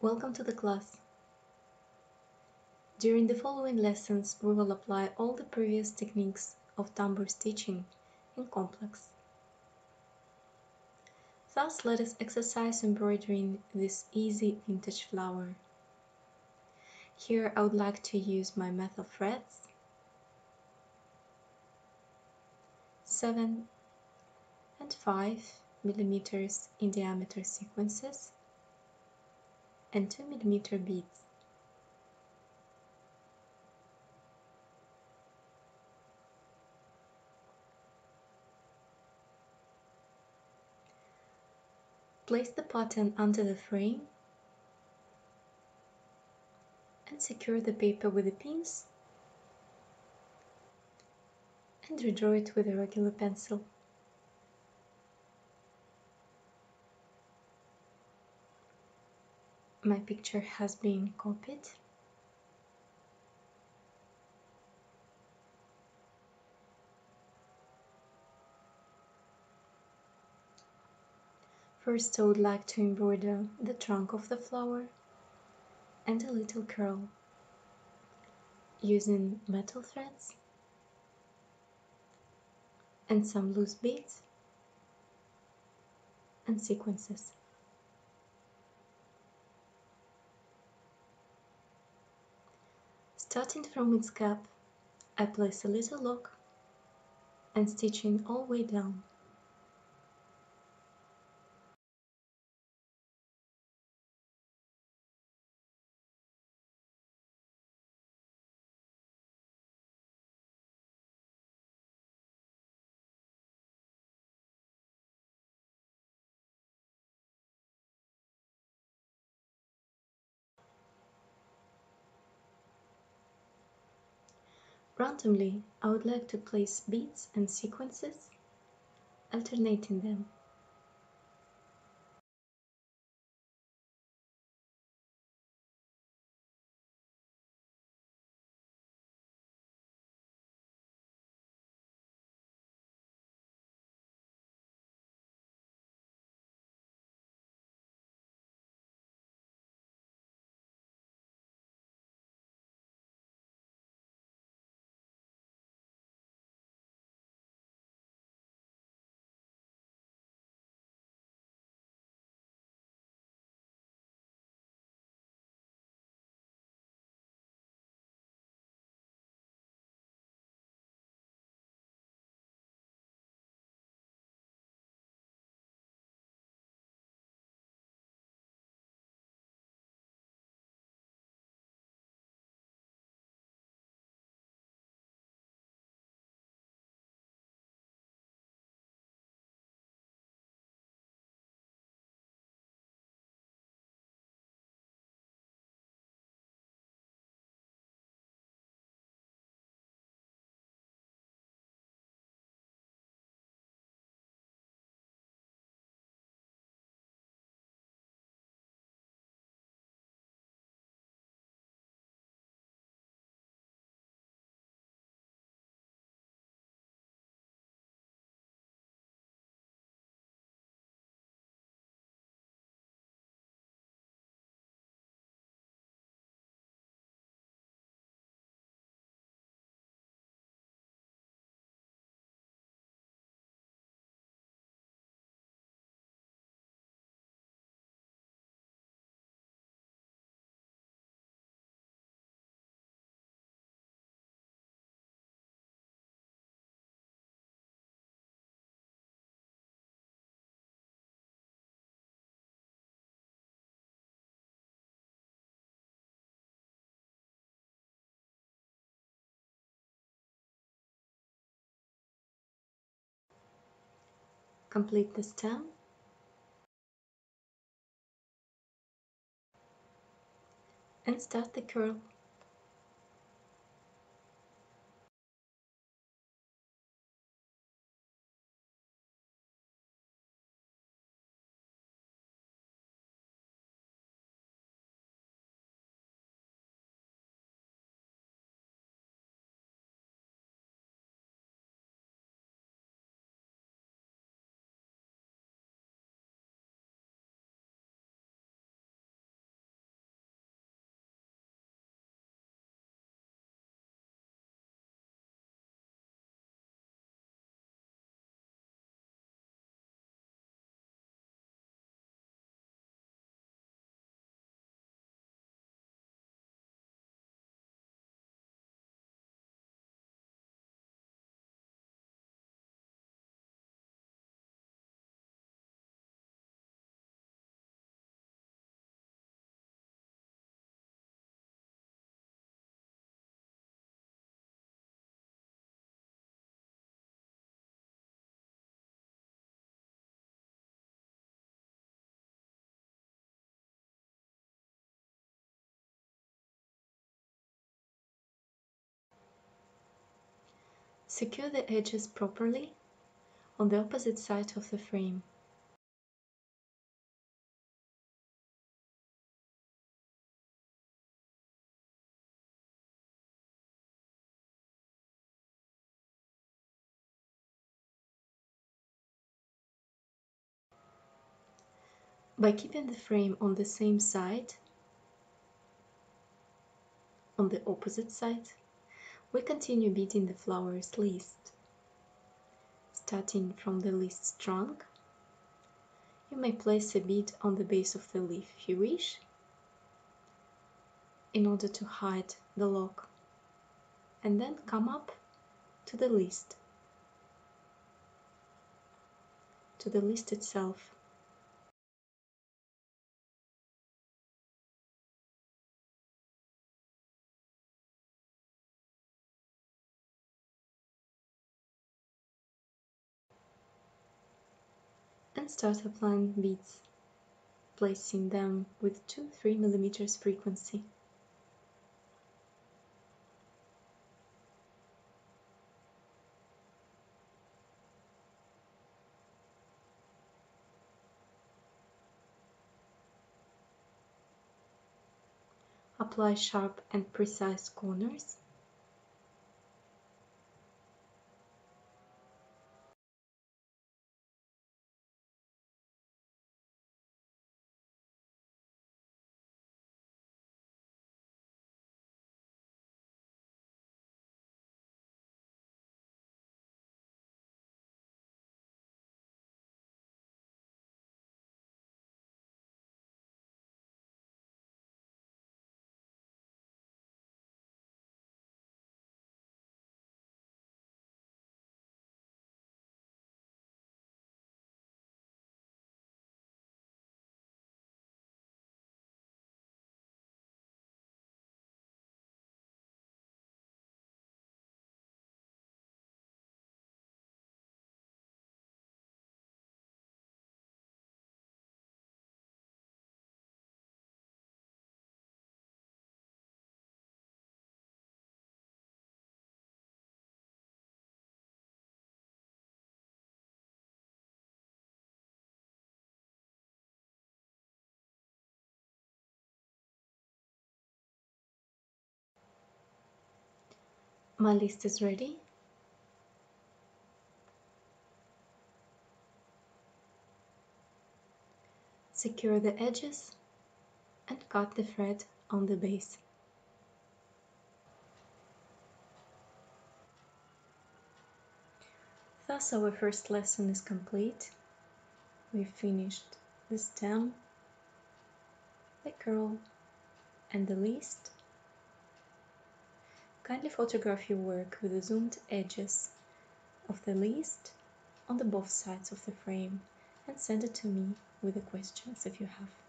Welcome to the class. During the following lessons, we will apply all the previous techniques of tambour stitching in complex. Thus, let us exercise embroidering this easy vintage flower. Here I would like to use my metal threads, 7 and 5 millimeters in diameter sequences, and 2 millimeter beads. Place the pattern under the frame and secure the paper with the pins and redraw it with a regular pencil. My picture has been copied. First, I would like to embroider the trunk of the flower and a little curl using metal threads and some loose beads and sequences. Starting from its cap, I place a little lock and stitching all the way down. Randomly, I would like to place beads and sequences, alternating them. Complete the stem and start the curl. Secure the edges properly on the opposite side of the frame. By keeping the frame on the same side, on the opposite side, we continue beading the flower's list. Starting from the list's trunk, you may place a bead on the base of the leaf if you wish, in order to hide the lock, and then come up to the list itself. And start applying beads, placing them with 2-3 mm frequency. Apply sharp and precise corners. My list is ready. Secure the edges and cut the thread on the base. Thus our first lesson is complete. We've finished the stem, the curl, and the list. Kindly photograph your work with the zoomed edges of the list on the both sides of the frame and send it to me with the questions if you have.